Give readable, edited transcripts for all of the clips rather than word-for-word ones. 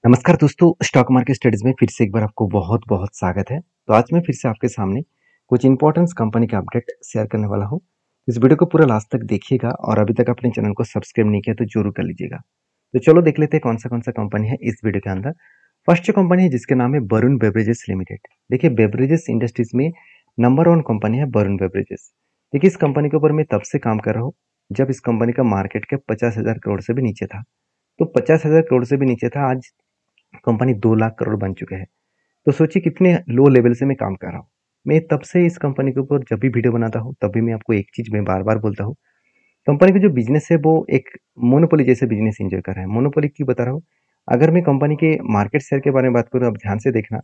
नमस्कार दोस्तों, stock market studies में फिर से एक बार आपको बहुत बहुत स्वागत है। तो आज मैं फिर से आपके सामने कुछ इंपॉर्टेंट कंपनी का अपडेट शेयर करने वाला हूँ। इस वीडियो को पूरा लास्ट तक देखिएगा और अभी तक अपने चैनल को सब्सक्राइब नहीं किया तो जरूर कर लीजिएगा। तो चलो देख लेते हैं कौन सा कंपनी है इस वीडियो के अंदर। फर्स्ट जो कंपनी है जिसके नाम है वरुण बेवरेजेस लिमिटेड। देखिए, बेवरेजेस इंडस्ट्रीज में नंबर 1 कंपनी है वरुण बेवरेजेस। देखिए, इस कंपनी के ऊपर मैं तब से काम कर रहा हूँ जब इस कंपनी का मार्केट कैप 50,000 करोड़ से भी नीचे था। तो 50,000 करोड़ से भी नीचे था, आज कंपनी 2 लाख करोड़ बन चुके हैं। तो सोचिए कितने लो लेवल से मैं काम कर रहा हूँ। मैं तब से इस कंपनी के ऊपर जब भी वीडियो बनाता हूँ तब भी मैं आपको एक चीज मैं बार बार बोलता हूँ, कंपनी का जो बिजनेस है वो एक मोनोपोली जैसे बिजनेस एंजॉय कर रहा है। मोनोपोली क्यों बता रहा हूँ, अगर मैं कंपनी के मार्केट शेयर के बारे में बात करूँ, आप ध्यान से देखना।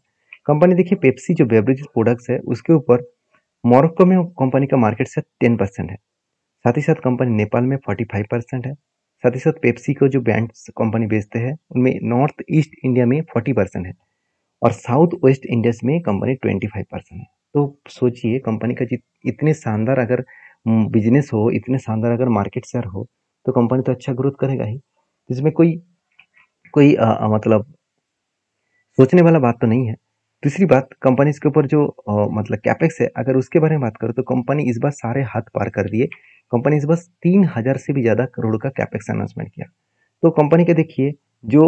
कंपनी देखिए, पेप्सी जो बेवरेज प्रोडक्ट्स है उसके ऊपर मोरक्को में कंपनी का मार्केट शेयर 10% है। साथ ही साथ कंपनी नेपाल में 45% है। साथ ही साथ पेप्सी को जो ब्रांड्स कंपनी बेचते हैं उनमें नॉर्थ ईस्ट इंडिया में 40% है और साउथ वेस्ट इंडिया में कंपनी 25% है। तो सोचिए कंपनी का इतने शानदार अगर बिजनेस हो, इतने शानदार अगर मार्केट शेयर हो, तो कंपनी तो अच्छा ग्रोथ करेगा ही। इसमें कोई कोई मतलब सोचने वाला बात तो नहीं है। दूसरी बात, कंपनी के ऊपर जो मतलब कैपेक्स है, अगर उसके बारे में बात करो तो कंपनी इस बार सारे हाथ पार कर दिए। कंपनी इस बार 3,000 से भी ज्यादा करोड़ का कैपेक्स अनाउंसमेंट किया। तो कंपनी के देखिए जो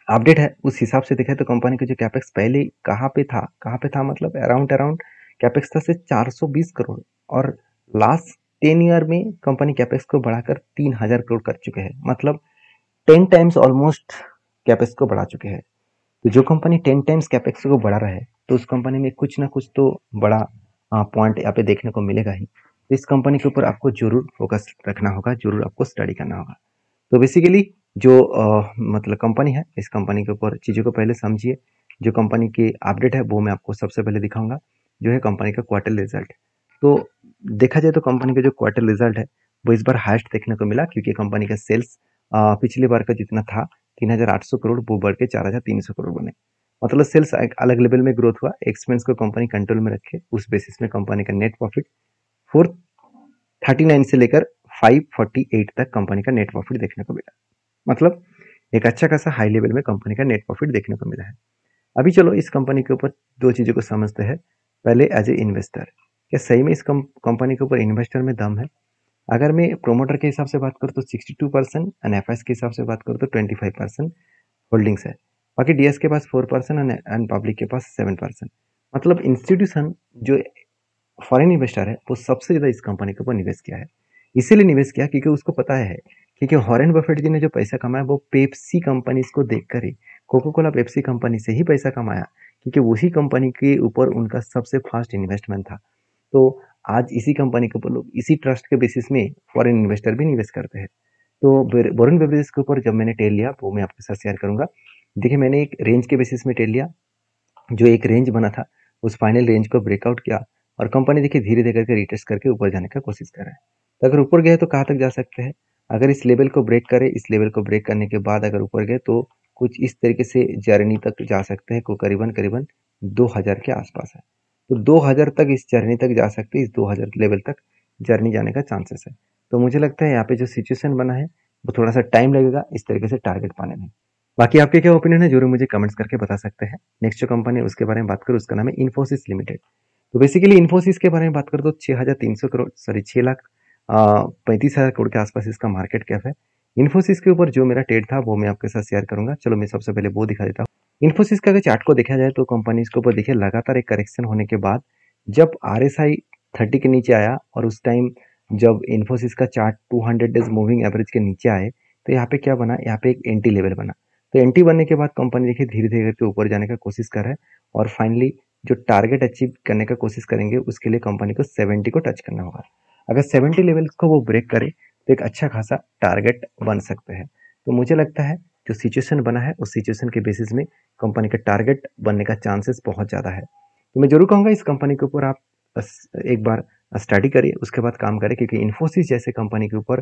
अपडेट है उस हिसाब से देखा तो कंपनी का जो कैपेक्स पहले कहाँ पे था मतलब अराउंड अराउंड कैपेक्स था से 420 करोड़, और लास्ट 10 ईयर में कंपनी कैपेक्स को बढ़ाकर 3,000 करोड़ कर चुके हैं। मतलब 10 टाइम्स ऑलमोस्ट कैपेक्स को बढ़ा चुके हैं। तो जो कंपनी 10 टाइम्स कैपेक्स को बढ़ा रहा है तो उस कंपनी में कुछ ना कुछ तो बड़ा पॉइंट यहाँ पे देखने को मिलेगा ही। तो इस कंपनी के ऊपर आपको जरूर फोकस रखना होगा, जरूर आपको स्टडी करना होगा। तो बेसिकली जो मतलब कंपनी है, इस कंपनी के ऊपर चीज़ों को पहले समझिए। जो कंपनी की अपडेट है वो मैं आपको सबसे पहले दिखाऊंगा, जो है कंपनी का क्वार्टर रिजल्ट। तो देखा जाए तो कंपनी का जो क्वार्टर रिजल्ट है वो इस बार हाईएस्ट देखने को मिला, क्योंकि कंपनी का सेल्स पिछली बार का जितना था 3,800 करोड़ वो बढ़ के 4,300 करोड़ बने। मतलब सेल्स एक अलग लेवल में ग्रोथ हुआ। एक्सपेंस को कंपनी कंट्रोल में रखे, उस बेसिस में कंपनी का नेट प्रॉफिट 439 से लेकर 548 तक कंपनी का नेट प्रॉफिट देखने को मिला। मतलब एक अच्छा खासा हाई लेवल में कंपनी का नेट प्रॉफिट देखने को मिला है। अभी चलो इस कंपनी के ऊपर दो चीजों को समझते हैं। पहले एज ए इन्वेस्टर, क्या सही में इस कंपनी के ऊपर इन्वेस्टर में दम है? अगर मैं प्रोमोटर के हिसाब से बात करूँ तो 62% एंड एफएस के हिसाब से बात करूँ तो 25% होल्डिंग्स है। बाकी डीएस के पास 4% एंड पब्लिक के पास 7%। मतलब इंस्टीट्यूशन जो फॉरेन इन्वेस्टर है वो सबसे ज्यादा इस कंपनी के ऊपर निवेश किया है। इसीलिए निवेश किया क्योंकि उसको पता है, क्योंकि वॉरेन बफेट जी ने जो पैसा कमाया वो पेप्सी कंपनी को देखकर ही, कोको कोला पेप्सी कंपनी से ही पैसा कमाया, क्योंकि वही कंपनी के ऊपर उनका सबसे फास्ट इन्वेस्टमेंट था। तो आज इसी कंपनी के ऊपर लोग इसी ट्रस्ट के बेसिस में फॉरेन इन्वेस्टर भी निवेश करते हैं। तो वरुण बेवरेजेस के ऊपर जब मैंने टेल लिया वो मैं आपके साथ शेयर करूंगा। देखिए, मैंने एक रेंज के बेसिस में टेल लिया, जो एक रेंज बना था उस फाइनल रेंज को ब्रेकआउट किया, और कंपनी देखिए धीरे धीरे करके रिटेस्ट करके ऊपर जाने का कोशिश कर रहा है। तो अगर ऊपर गए तो कहाँ तक जा सकते हैं? अगर इस लेवल को ब्रेक करे, इस लेवल को ब्रेक करने के बाद अगर ऊपर गए तो कुछ इस तरीके से जर्नी तक जा सकते हैं, को करीबन करीबन 2,000 के आसपास है। तो 2,000 तक इस जर्नी तक जा सकते हैं, इस 2,000 लेवल तक जर्नी जाने का चांसेस है। तो मुझे लगता है यहाँ पे जो सिचुएशन बना है वो थोड़ा सा टाइम लगेगा इस तरीके से टारगेट पाने में। बाकी आपके क्या ओपिनियन है जरूर मुझे कमेंट्स करके बता सकते हैं। नेक्स्ट जो कंपनी है उसके बारे में बात करूँ, उसका नाम है इन्फोसिस लिमिटेड। तो बेसिकली इन्फोसिस के बारे में बात करें तो 6,300 करोड़, सॉरी 6,35,000 करोड़ के आसपास इसका मार्केट कैप है। इन्फोसिस के ऊपर जो मेरा ट्रेड था वो मैं आपके साथ शेयर करूंगा। चलो मैं सबसे पहले वो दिखा देता हूँ। इन्फोसिस का अगर चार्ट को देखा जाए तो कंपनी इसके ऊपर देखिए लगातार एक करेक्शन होने के बाद जब RSI 30 के नीचे आया, और उस टाइम जब इन्फोसिस का चार्ट 200 डेज मूविंग एवरेज के नीचे आए तो यहाँ पे क्या बना, यहाँ पे एक एंटी लेवल बना। तो एंटी बनने के बाद कंपनी देखिए धीरे धीरे करके ऊपर जाने का कोशिश कर रहा है, और फाइनली जो टारगेट अचीव करने का कोशिश करेंगे उसके लिए कंपनी को 70 को टच करना होगा। अगर 70 लेवल को वो ब्रेक करे तो एक अच्छा खासा टारगेट बन सकते हैं। तो मुझे लगता है जो सिचुएशन बना है उस सिचुएशन के बेसिस में कंपनी का टारगेट बनने का चांसेस बहुत ज़्यादा है। तो मैं जरूर कहूँगा इस कंपनी के ऊपर आप एक बार स्टडी करिए, उसके बाद काम करें, क्योंकि इन्फोसिस जैसे कंपनी के ऊपर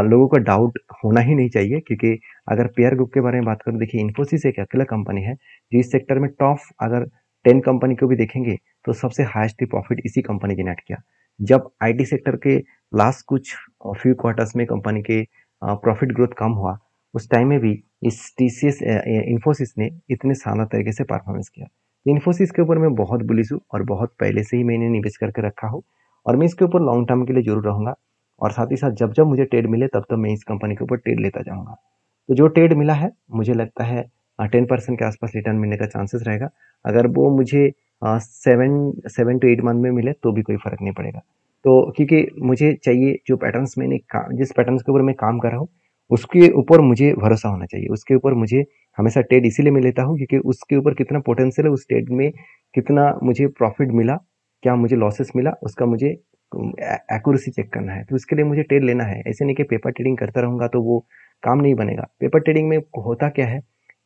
लोगों का डाउट होना ही नहीं चाहिए। क्योंकि अगर पेयर ग्रुप के बारे में बात करूँ, देखिए इन्फोसिस एक अकेला कंपनी है जो इस सेक्टर में टॉप अगर 10 कंपनी को भी देखेंगे तो सबसे हाईएस्ट प्रॉफिट इसी कंपनी जनरेट किया। जब आईटी सेक्टर के लास्ट कुछ फ्यू क्वार्टर्स में कंपनी के प्रॉफिट ग्रोथ कम हुआ, उस टाइम में भी इस टीसीएस इन्फोसिस ने इतने शानदार तरीके से परफॉर्मेंस किया। इन्फोसिस के ऊपर मैं बहुत बुलिश हूँ और बहुत पहले से ही मैंने निवेश करके रखा हूँ और मैं इसके ऊपर लॉन्ग टर्म के लिए जरूर रहूँगा और साथ ही साथ जब जब मुझे ट्रेड मिले तब तब मैं इस कंपनी के ऊपर ट्रेड लेता जाऊँगा। तो जो ट्रेड मिला है मुझे लगता है 10% के आसपास रिटर्न मिलने का चांसेस रहेगा। अगर वो मुझे 7 to 8 मंथ में मिले तो भी कोई फर्क नहीं पड़ेगा। तो क्योंकि मुझे चाहिए जो पैटर्न्स जिस पैटर्न्स के ऊपर मैं काम कर रहा हूँ उसके ऊपर मुझे भरोसा होना चाहिए, उसके ऊपर मुझे हमेशा ट्रेड इसीलिए मैं लेता हूँ क्योंकि उसके ऊपर कितना पोटेंशियल है, उस ट्रेड में कितना मुझे प्रॉफिट मिला, क्या मुझे लॉसेस मिला, उसका मुझे एक्यूरेसी चेक करना है। तो उसके लिए मुझे ट्रेड लेना है। ऐसे नहीं कि पेपर ट्रेडिंग करता रहूँगा तो वो काम नहीं बनेगा। पेपर ट्रेडिंग में होता क्या है,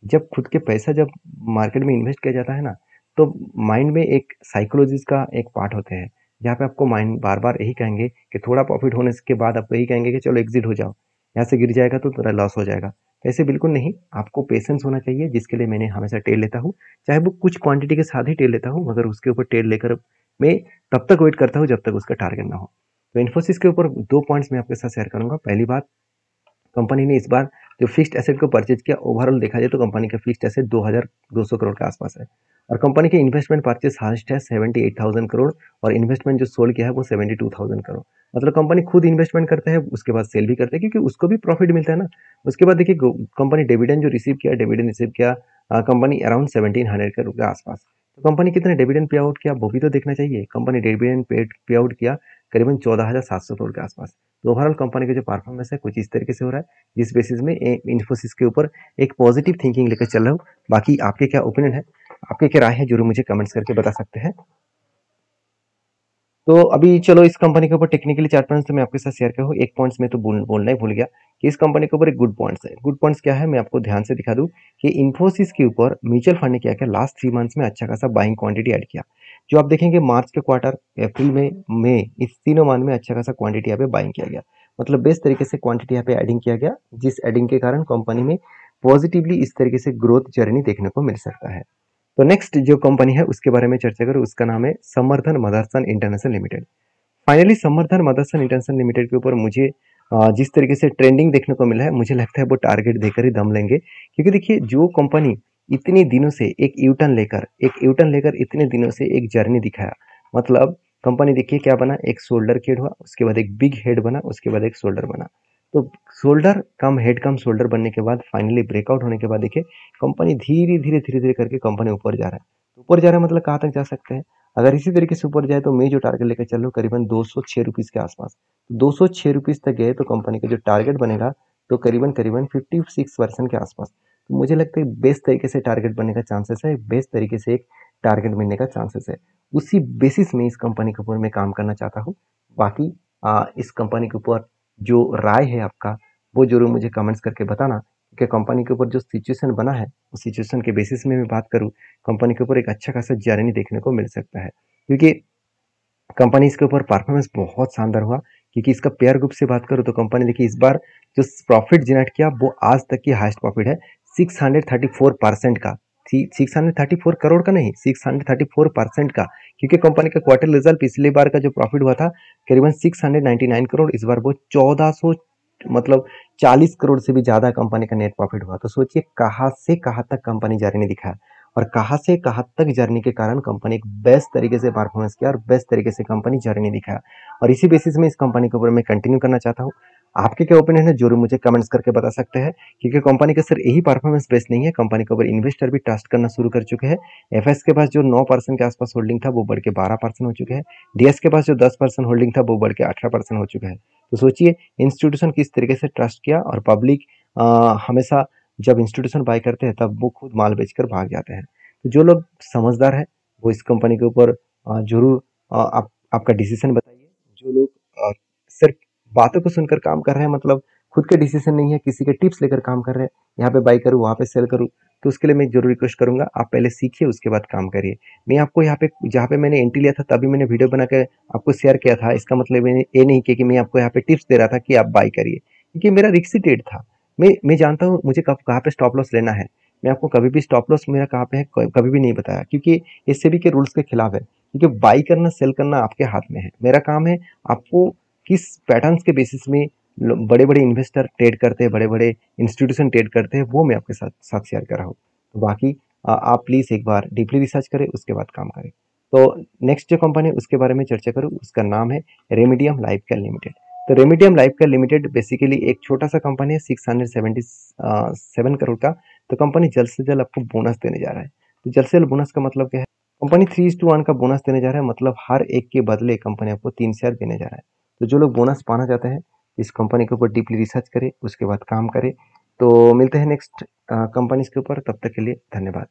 जब खुद के पैसा जब मार्केट में इन्वेस्ट किया जाता है ना, तो माइंड में एक साइकोलॉजिस्ट का एक पार्ट होते हैं जहाँ पे आपको माइंड बार बार यही कहेंगे कि थोड़ा प्रॉफिट होने के बाद आपको यही कहेंगे कि चलो एग्जिट हो जाओ, यहाँ से गिर जाएगा तो तेरा लॉस हो जाएगा। ऐसे बिल्कुल नहीं, आपको पेशेंस होना चाहिए, जिसके लिए मैंने हमेशा ट्रेड लेता हूँ, चाहे वो कुछ क्वांटिटी के साथ ही ट्रेड लेता हूँ, मगर उसके ऊपर ट्रेड लेकर मैं तब तक वेट करता हूँ जब तक उसका टारगेट ना हो। तो इन्फोसिस के ऊपर दो पॉइंट्स मैं आपके साथ शेयर करूंगा। पहली बात, कंपनी ने इस बार जो फिक्स्ड एसेट को परचेज किया, ओवरऑल देखा जाए तो कंपनी का फिक्स्ड एसेट 2200 करोड़ के आसपास है और कंपनी के इन्वेस्टमेंट परचेज हास्ट है 78,000 करोड़ और इन्वेस्टमेंट जो सोल्ड किया है वो 72,000 करोड़। मतलब कंपनी खुद इन्वेस्टमेंट करता है, उसके बाद सेल भी करता है क्योंकि उसको भी प्रॉफिट मिलता है ना। उसके बाद देखिए कंपनी डिविडेंड जो डिविडेंड रिसीव किया कंपनी अराउंड 1700 करोड़ के आसपास। तो कंपनी कितने डिविडेंड पे आउट किया वो भी तो देखना चाहिए। कंपनी डिविडेंड पे आउट किया करीबन 14,700 करोड़ के आसपास। तो ओवरऑल कंपनी का जो परफॉर्मेंस है कुछ इस तरीके से हो रहा है, जिस बेसिस में इन्फोसिस के ऊपर एक पॉजिटिव थिंकिंग लेकर चल रहा हूँ। बाकी आपके क्या ओपिनियन है, आपके क्या राय है, जरूर मुझे कमेंट्स करके बता सकते हैं। तो अभी चलो इस कंपनी के ऊपर टेक्निकली 4 पॉइंट्स तो मैं आपके साथ शेयर करूँ। एक पॉइंट्स में तो बोलना ही भूल गया कि इस कंपनी के ऊपर एक गुड पॉइंट्स है। गुड पॉइंट्स क्या है मैं आपको ध्यान से दिखा दूं कि इन्फोसिस के ऊपर म्यूचुअल फंड ने क्या किया, लास्ट 3 मंथ्स में अच्छा खासा बाइंग क्वांटिटी ऐड किया। जो आप देखेंगे मार्च के क्वार्टर, अप्रैल में, मई, इस तीनों मंथ में अच्छा खासा क्वांटिटी यहाँ पे बाइंग किया गया। मतलब बेस्ट तरीके से क्वांटिटी यहाँ पे एडिंग किया गया, जिस एडिंग के कारण कंपनी में पॉजिटिवली इस तरीके से ग्रोथ जर्नी देखने को मिल सकता है। तो नेक्स्ट जो कंपनी है उसके बारे में चर्चा करूँ, उसका नाम है समर्थन मदरसन इंटरनेशनल लिमिटेड। फाइनली समर्थन मदरसन इंटरनेशनल लिमिटेड के ऊपर मुझे जिस तरीके से ट्रेंडिंग देखने को मिला है, मुझे लगता है वो टारगेट देकर ही दम लेंगे। क्योंकि देखिए जो कंपनी इतने दिनों से एक यूटर्न लेकर इतने दिनों से एक जर्नी दिखाया, मतलब कंपनी देखिए क्या बना, एक शोल्डर हेड हुआ, उसके बाद एक बिग हेड बना, उसके बाद एक शोल्डर बना। तो शोल्डर कम हेड कम शोल्डर बनने के बाद फाइनली ब्रेकआउट होने के बाद देखिए कंपनी धीरे धीरे करके कंपनी ऊपर जा रहा है। ऊपर जा रहा है मतलब कहाँ तक जा सकते हैं, अगर इसी तरीके से ऊपर जाए तो मैं जो टारगेट लेकर चल रहा हूँ करीबन 206 रुपीज़ के आसपास। 206 रुपीज़ तक गए तो कंपनी का जो टारगेट बनेगा तो करीबन करीबन 56% के आसपास। तो मुझे लगता है बेस्ट तरीके से टारगेट बनने का चांसेस है, बेस्ट तरीके से एक टारगेट मिलने का चांसेस है। उसी बेसिस में इस कंपनी के ऊपर मैं काम करना चाहता हूँ। बाकी इस कंपनी के ऊपर जो राय है आपका वो जरूर मुझे कमेंट्स करके बताना, क्योंकि कंपनी के ऊपर जो सिचुएशन बना है उस सिचुएशन के बेसिस में मैं बात करूँ, कंपनी के ऊपर एक अच्छा खासा जर्नी देखने को मिल सकता है। क्योंकि कंपनी इसके ऊपर परफॉर्मेंस बहुत शानदार हुआ, क्योंकि इसका पेयर ग्रुप से बात करूँ तो कंपनी देखिए इस बार जो प्रॉफिट जनरेट किया वो आज तक की हाईएस्ट प्रॉफिट है 634% का। 634 करोड़ का नहीं, 634% का। क्योंकि कंपनी का क्वार्टर रिजल्ट पिछली बार का जो प्रॉफिट हुआ था करीबन 699 करोड़, इस बार वो 1400 मतलब 40 करोड़ से भी ज्यादा कंपनी का नेट प्रॉफिट हुआ। तो सोचिए कहाँ से कहाँ तक कंपनी जर्नी दिखाया और कहाँ से कहाँ तक जर्नी के कारण कंपनी एक बेस्ट तरीके से परफॉर्मेंस किया और बेस्ट तरीके से कंपनी जर्नी दिखाया। और इसी बेसिस में इस कंपनी के ऊपर मैं कंटिन्यू करना चाहता हूँ। आपके क्या ओपिनियन है जरूर मुझे कमेंट्स करके बता सकते हैं, क्योंकि कंपनी का सिर्फ यही परफॉर्मेंस बेस्ट नहीं है, कंपनी के ऊपर इन्वेस्टर भी ट्रस्ट करना शुरू कर चुके हैं। एफएस के पास जो 9% के आसपास होल्डिंग था वो बढ़ के 12% हो चुके हैं। डीएस के पास जो 10% होल्डिंग था वो बढ़ के 18% हो चुका है। तो सोचिए इंस्टीट्यूशन किस तरीके से ट्रस्ट किया और पब्लिक हमेशा जब इंस्टीट्यूशन बाय करते हैं तब वो खुद माल बेचकर भाग जाते हैं। तो जो लोग समझदार है वो इस कंपनी के ऊपर जरूर आपका डिसीजन बताइए। जो लोग सिर्फ बातों को सुनकर काम कर रहे हैं, मतलब खुद के डिसीजन नहीं है, किसी के टिप्स लेकर काम कर रहे हैं, यहाँ पे बाई करूँ वहाँ पे सेल करूँ, तो उसके लिए मैं जरूर रिक्वेस्ट करूंगा आप पहले सीखिए उसके बाद काम करिए। मैं आपको यहाँ पे जहाँ पे मैंने एंट्री लिया था तभी मैंने वीडियो बना के आपको शेयर किया था, इसका मतलब ये नहीं कि मैं आपको यहाँ पे टिप्स दे रहा था कि आप बाई करिए, क्योंकि मेरा रिक्सी ट्रेड था। मैं जानता हूँ मुझे कब कहाँ पे स्टॉप लॉस लेना है। मैं आपको कभी भी स्टॉप लॉस मेरा कहाँ पे है कभी भी नहीं बताया, क्योंकि इस सेबी के रूल्स के खिलाफ है। क्योंकि बाई करना सेल करना आपके हाथ में है, मेरा काम है आपको किस पैटर्न्स के बेसिस में बड़े बड़े इन्वेस्टर ट्रेड करते हैं, बड़े बड़े इंस्टीट्यूशन ट्रेड करते हैं, वो मैं आपके साथ शेयर कर रहा हूँ। तो बाकी आप प्लीज़ एक बार डीपली रिसर्च करें, उसके बाद काम करें। तो नेक्स्ट जो कंपनी है उसके बारे में चर्चा करूँ, उसका नाम है रेमेडियम लाइफ केयर लिमिटेड। तो Remedium life care limited basically एक छोटा सा कंपनी है, 677 करोड़ का। तो कंपनी जल्द से जल्द आपको बोनस देने जा रहा है। तो जल्द से जल्द बोनस का मतलब क्या है? कंपनी 3:1 का बोनस देने जा रहा है, मतलब हर एक के बदले कंपनी आपको 3 शेयर देने जा रहा है। तो जो लोग बोनस पाना चाहते हैं, इस कंपनी के ऊपर डीपली रिसर्च करें, उसके बाद काम करें। तो मिलते हैं नेक्स्ट कंपनीज के ऊपर, तब तक के लिए धन्यवाद।